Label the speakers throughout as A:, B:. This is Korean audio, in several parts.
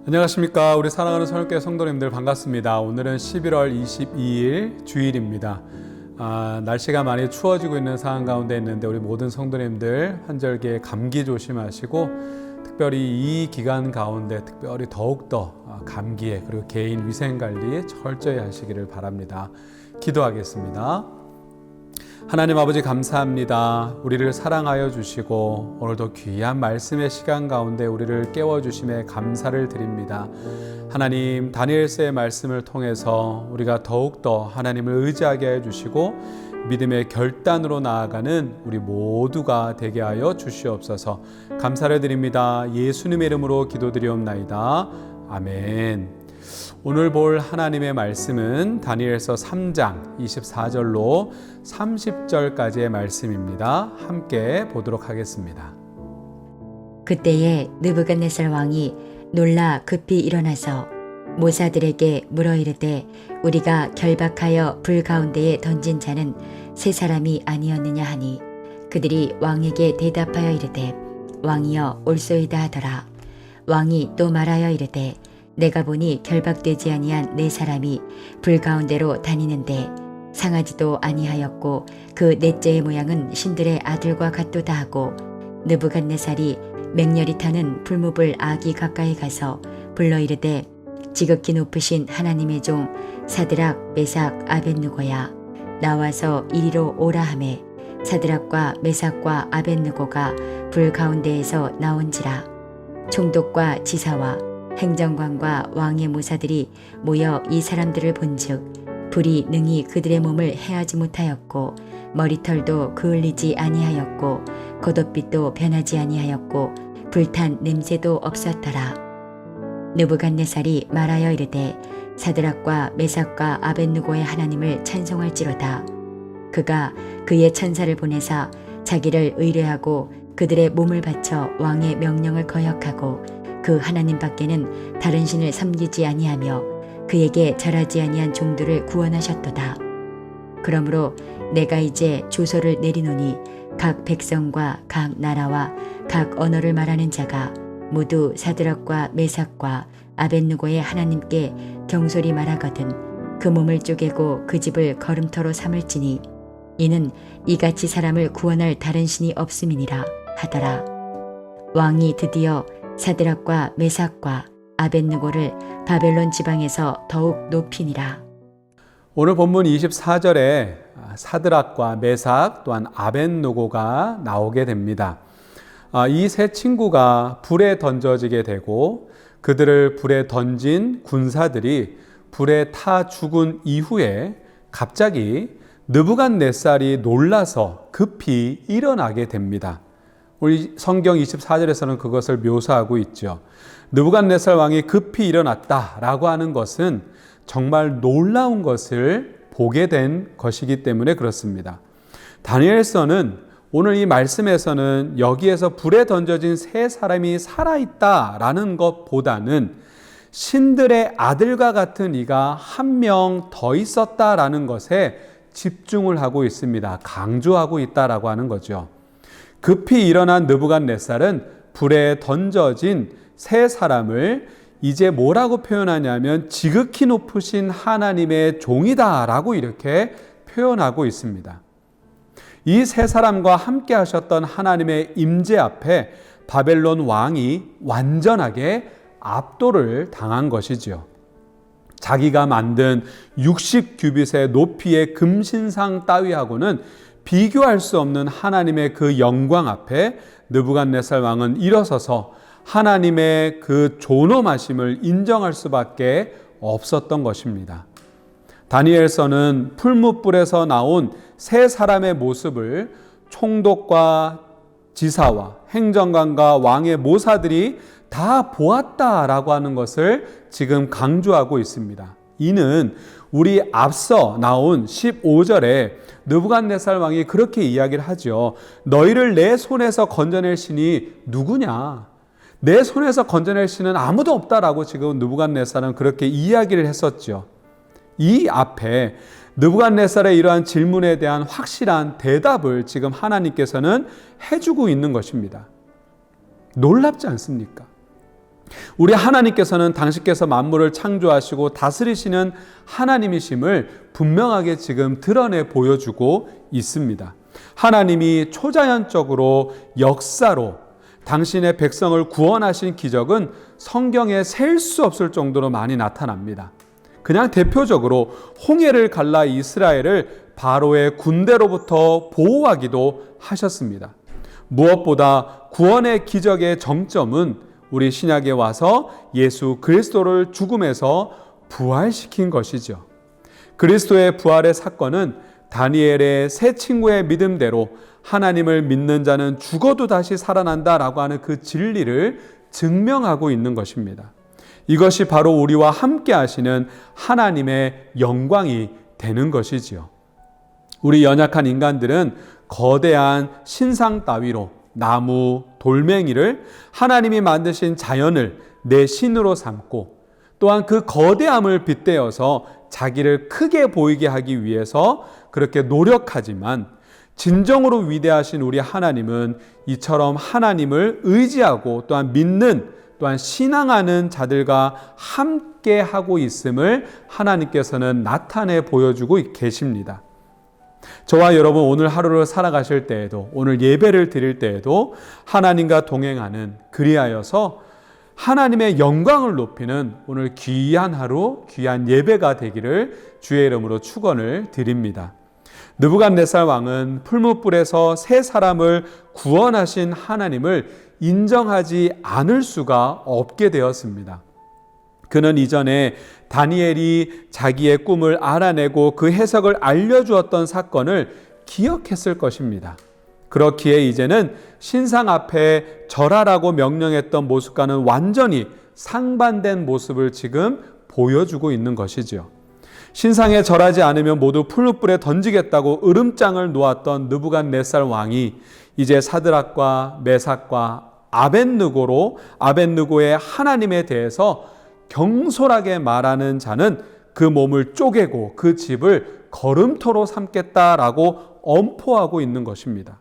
A: 안녕하십니까. 우리 사랑하는 선교회 성도님들 반갑습니다. 오늘은 11월 22일 주일입니다. 날씨가 많이 추워지고 있는 상황 가운데 있는데 우리 모든 성도님들 환절기에 감기 조심하시고 특별히 이 기간 가운데 특별히 더욱더 감기에 그리고 개인 위생관리 철저히 하시기를 바랍니다. 기도하겠습니다. 하나님 아버지 감사합니다. 우리를 사랑하여 주시고 오늘도 귀한 말씀의 시간 가운데 우리를 깨워주심에 감사를 드립니다. 하나님, 다니엘서의 말씀을 통해서 우리가 더욱더 하나님을 의지하게 해주시고 믿음의 결단으로 나아가는 우리 모두가 되게 하여 주시옵소서. 감사를 드립니다. 예수님의 이름으로 기도드리옵나이다. 아멘. 오늘 볼 하나님의 말씀은 다니엘서 3장 24절로 30절까지의 말씀입니다. 함께 보도록 하겠습니다.
B: 그때에 느부갓네살 왕이 놀라 급히 일어나서 모사들에게 물어 이르되 우리가 결박하여 불 가운데에 던진 자는 세 사람이 아니었느냐 하니 그들이 왕에게 대답하여 이르되 왕이여 옳소이다 하더라. 왕이 또 말하여 이르되 내가 보니 결박되지 아니한 네 사람이 불 가운데로 다니는데 상하지도 아니하였고 그 넷째의 모양은 신들의 아들과 같도다 하고 느부갓네살이 맹렬히 타는 불무불 아기 가까이 가서 불러 이르되 지극히 높으신 하나님의 종 사드락 메삭 아벳느고야 나와서 이리로 오라 하매 사드락과 메삭과 아벳느고가 불 가운데에서 나온지라. 총독과 지사와 행정관과 왕의 모사들이 모여 이 사람들을 본즉 불이 능히 그들의 몸을 해하지 못하였고 머리털도 그을리지 아니하였고 겉옷빛도 변하지 아니하였고 불탄 냄새도 없었더라. 느부갓네살이 말하여 이르되 사드락과 메삭과 아벳느고의 하나님을 찬송할지로다. 그가 그의 천사를 보내사 자기를 의뢰하고 그들의 몸을 바쳐 왕의 명령을 거역하고 그 하나님 밖에는 다른 신을 섬기지 아니하며 그에게 절하지 아니한 종들을 구원하셨도다. 그러므로 내가 이제 조서를 내리노니 각 백성과 각 나라와 각 언어를 말하는 자가 모두 사드락과 메삭과 아벳느고의 하나님께 경솔히 말하거든 그 몸을 쪼개고 그 집을 걸음터로 삼을지니 이는 이같이 사람을 구원할 다른 신이 없음이니라 하더라. 왕이 드디어 사드락과 메삭과 아벳느고를 바벨론 지방에서 더욱 높이니라.
A: 오늘 본문 24절에 사드락과 메삭 또한 아벳느고가 나오게 됩니다. 이 세 친구가 불에 던져지게 되고 그들을 불에 던진 군사들이 불에 타 죽은 이후에 갑자기 느부갓네살이 놀라서 급히 일어나게 됩니다. 우리 성경 24절에서는 그것을 묘사하고 있죠. 느부갓네살 왕이 급히 일어났다라고 하는 것은 정말 놀라운 것을 보게 된 것이기 때문에 그렇습니다. 다니엘서는 오늘 이 말씀에서는 여기에서 불에 던져진 세 사람이 살아있다라는 것보다는 신들의 아들과 같은 이가 한 명 더 있었다라는 것에 집중을 하고 있습니다. 강조하고 있다라고 하는 거죠. 급히 일어난 느부갓네살은 불에 던져진 세 사람을 이제 뭐라고 표현하냐면 지극히 높으신 하나님의 종이다라고 이렇게 표현하고 있습니다. 이 세 사람과 함께 하셨던 하나님의 임재 앞에 바벨론 왕이 완전하게 압도를 당한 것이지요. 자기가 만든 60규빗의 높이의 금신상 따위하고는 비교할 수 없는 하나님의 그 영광 앞에 느부갓네살 왕은 일어서서 하나님의 그 존엄하심을 인정할 수밖에 없었던 것입니다. 다니엘서는 풀무불에서 나온 세 사람의 모습을 총독과 지사와 행정관과 왕의 모사들이 다 보았다라고 하는 것을 지금 강조하고 있습니다. 이는 우리 앞서 나온 15절에 느부갓네살 왕이 그렇게 이야기를 하죠. 너희를 내 손에서 건져낼 신이 누구냐? 내 손에서 건져낼 신은 아무도 없다라고 지금 느부갓네살은 그렇게 이야기를 했었죠. 이 앞에 느부갓네살의 이러한 질문에 대한 확실한 대답을 지금 하나님께서는 해주고 있는 것입니다. 놀랍지 않습니까? 우리 하나님께서는 당신께서 만물을 창조하시고 다스리시는 하나님이심을 분명하게 지금 드러내 보여주고 있습니다. 하나님이 초자연적으로 역사로 당신의 백성을 구원하신 기적은 성경에 셀 수 없을 정도로 많이 나타납니다. 그냥 대표적으로 홍해를 갈라 이스라엘을 바로의 군대로부터 보호하기도 하셨습니다. 무엇보다 구원의 기적의 정점은 우리 신약에 와서 예수 그리스도를 죽음에서 부활시킨 것이죠. 그리스도의 부활의 사건은 다니엘의 세 친구의 믿음대로 하나님을 믿는 자는 죽어도 다시 살아난다라고 하는 그 진리를 증명하고 있는 것입니다. 이것이 바로 우리와 함께 하시는 하나님의 영광이 되는 것이지요. 우리 연약한 인간들은 거대한 신상 따위로 나무, 돌멩이를 하나님이 만드신 자연을 내 신으로 삼고 또한 그 거대함을 빗대어서 자기를 크게 보이게 하기 위해서 그렇게 노력하지만 진정으로 위대하신 우리 하나님은 이처럼 하나님을 의지하고 또한 믿는 또한 신앙하는 자들과 함께 하고 있음을 하나님께서는 나타내 보여주고 계십니다. 저와 여러분 오늘 하루를 살아가실 때에도 오늘 예배를 드릴 때에도 하나님과 동행하는 그리하여서 하나님의 영광을 높이는 오늘 귀한 하루 귀한 예배가 되기를 주의 이름으로 축원을 드립니다. 느부갓네살 왕은 풀무불에서 세 사람을 구원하신 하나님을 인정하지 않을 수가 없게 되었습니다. 그는 이전에 다니엘이 자기의 꿈을 알아내고 그 해석을 알려주었던 사건을 기억했을 것입니다. 그렇기에 이제는 신상 앞에 절하라고 명령했던 모습과는 완전히 상반된 모습을 지금 보여주고 있는 것이죠. 신상에 절하지 않으면 모두 풀무불에 던지겠다고 으름장을 놓았던 느부갓네살 왕이 이제 사드락과 메삭과 아벳느고의 하나님에 대해서 경솔하게 말하는 자는 그 몸을 쪼개고 그 집을 거름토로 삼겠다라고 엄포하고 있는 것입니다.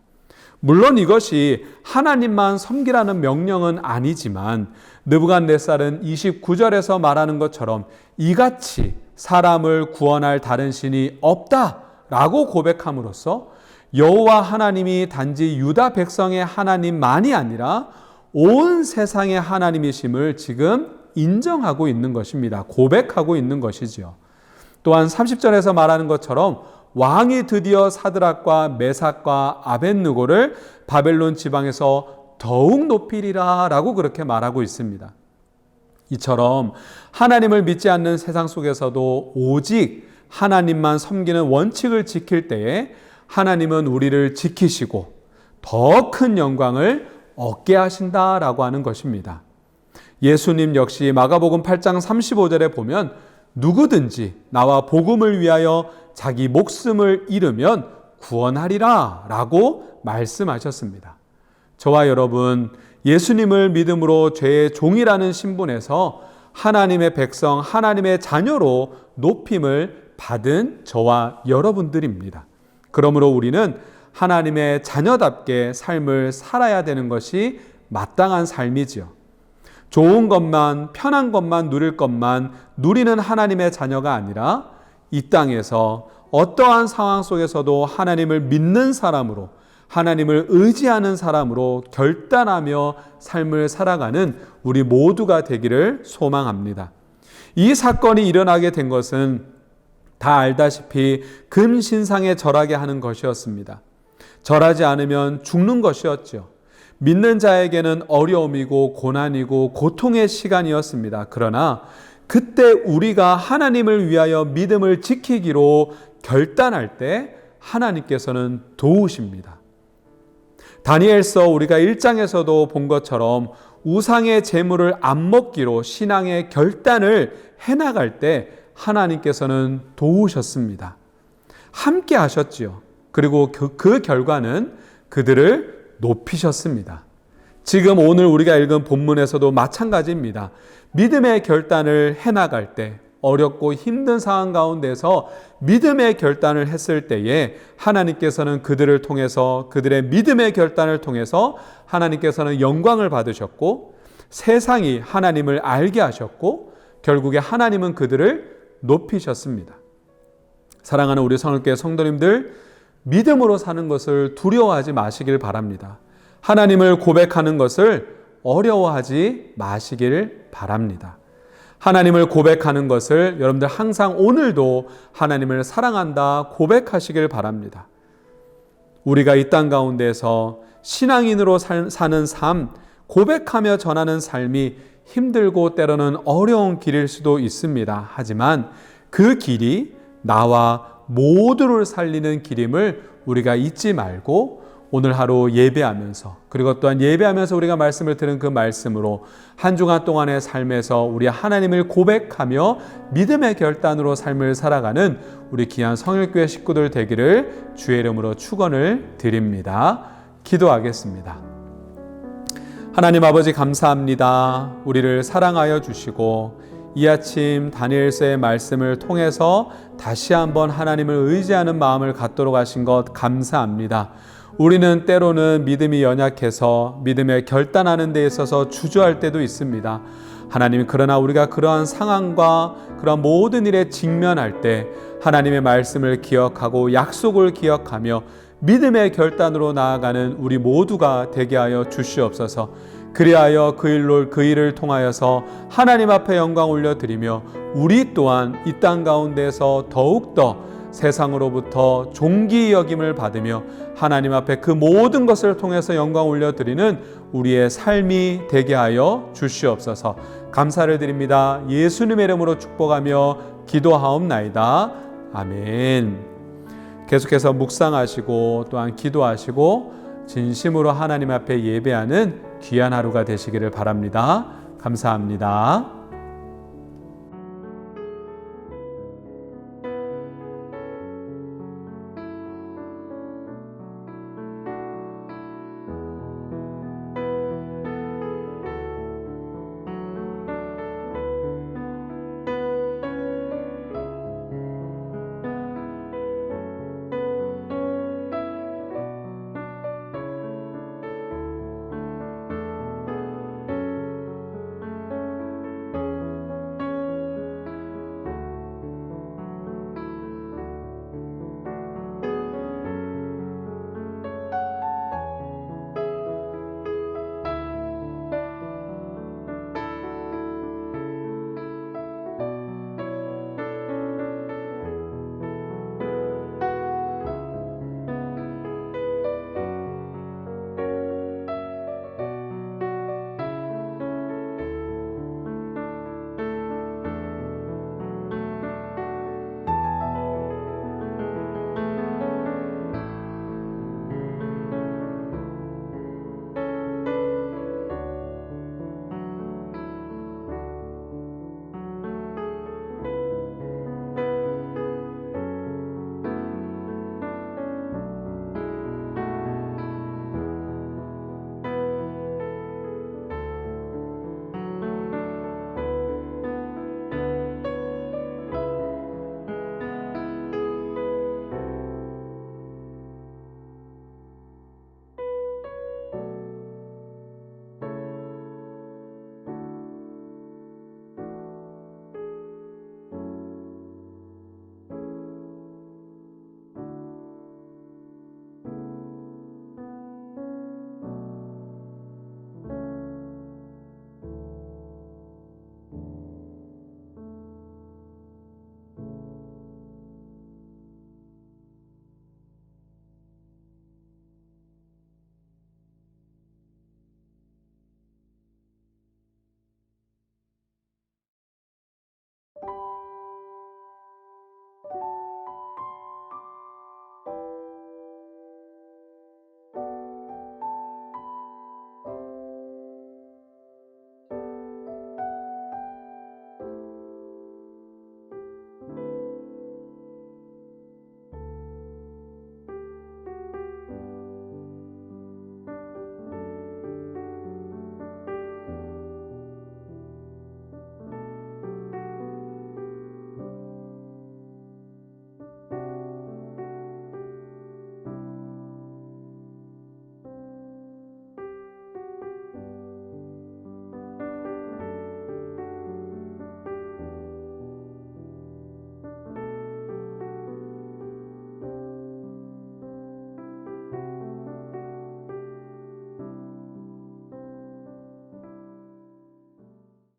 A: 물론 이것이 하나님만 섬기라는 명령은 아니지만 느부갓네살은 29절에서 말하는 것처럼 이같이 사람을 구원할 다른 신이 없다라고 고백함으로써 여호와 하나님이 단지 유다 백성의 하나님만이 아니라 온 세상의 하나님이심을 지금 인정하고 있는 것입니다. 고백하고 있는 것이지요. 또한 30절에서 말하는 것처럼 왕이 드디어 사드락과 메삭과 아벳느고를 바벨론 지방에서 더욱 높이리라 라고 그렇게 말하고 있습니다. 이처럼 하나님을 믿지 않는 세상 속에서도 오직 하나님만 섬기는 원칙을 지킬 때에 하나님은 우리를 지키시고 더 큰 영광을 얻게 하신다라고 하는 것입니다. 예수님 역시 마가복음 8장 35절에 보면 누구든지 나와 복음을 위하여 자기 목숨을 잃으면 구원하리라 라고 말씀하셨습니다. 저와 여러분 예수님을 믿음으로 죄의 종이라는 신분에서 하나님의 백성, 하나님의 자녀로 높임을 받은 저와 여러분들입니다. 그러므로 우리는 하나님의 자녀답게 삶을 살아야 되는 것이 마땅한 삶이지요. 좋은 것만, 편한 것만 누릴 것만 누리는 하나님의 자녀가 아니라 이 땅에서 어떠한 상황 속에서도 하나님을 믿는 사람으로, 하나님을 의지하는 사람으로 결단하며 삶을 살아가는 우리 모두가 되기를 소망합니다. 이 사건이 일어나게 된 것은 다 알다시피 금신상에 절하게 하는 것이었습니다. 절하지 않으면 죽는 것이었죠. 믿는 자에게는 어려움이고 고난이고 고통의 시간이었습니다. 그러나 그때 우리가 하나님을 위하여 믿음을 지키기로 결단할 때 하나님께서는 도우십니다. 다니엘서 우리가 1장에서도 본 것처럼 우상의 제물을 안 먹기로 신앙의 결단을 해나갈 때 하나님께서는 도우셨습니다. 함께 하셨지요. 그리고 그 결과는 그들을 높이셨습니다. 지금 오늘 우리가 읽은 본문에서도 마찬가지입니다. 믿음의 결단을 해나갈 때 어렵고 힘든 상황 가운데서 믿음의 결단을 했을 때에 하나님께서는 그들을 통해서 그들의 믿음의 결단을 통해서 하나님께서는 영광을 받으셨고 세상이 하나님을 알게 하셨고 결국에 하나님은 그들을 높이셨습니다. 사랑하는 우리 성을교회 성도님들, 믿음으로 사는 것을 두려워하지 마시길 바랍니다. 하나님을 고백하는 것을 어려워하지 마시길 바랍니다. 하나님을 고백하는 것을 여러분들 항상 오늘도 하나님을 사랑한다 고백하시길 바랍니다. 우리가 이 땅 가운데서 신앙인으로 사는 삶, 고백하며 전하는 삶이 힘들고 때로는 어려운 길일 수도 있습니다. 하지만 그 길이 나와 모두를 살리는 길임을 우리가 잊지 말고 오늘 하루 예배하면서, 그리고 또한 예배하면서 우리가 말씀을 들은 그 말씀으로 한 주간 동안의 삶에서 우리 하나님을 고백하며 믿음의 결단으로 삶을 살아가는 우리 귀한 성일교회 식구들 되기를 주의 이름으로 축원을 드립니다. 기도하겠습니다. 하나님 아버지, 감사합니다. 우리를 사랑하여 주시고 이 아침 다니엘서의 말씀을 통해서 다시 한번 하나님을 의지하는 마음을 갖도록 하신 것 감사합니다. 우리는 때로는 믿음이 연약해서 믿음에 결단하는 데 있어서 주저할 때도 있습니다. 하나님, 그러나 우리가 그러한 상황과 그러한 모든 일에 직면할 때 하나님의 말씀을 기억하고 약속을 기억하며 믿음의 결단으로 나아가는 우리 모두가 되게 하여 주시옵소서. 그리하여 그 일을 통하여서 하나님 앞에 영광 올려드리며 우리 또한 이 땅 가운데서 더욱더 세상으로부터 존귀 여김을 받으며 하나님 앞에 그 모든 것을 통해서 영광 올려드리는 우리의 삶이 되게 하여 주시옵소서. 감사를 드립니다. 예수님의 이름으로 축복하며 기도하옵나이다. 아멘. 계속해서 묵상하시고 또한 기도하시고 진심으로 하나님 앞에 예배하는 귀한 하루가 되시기를 바랍니다. 감사합니다.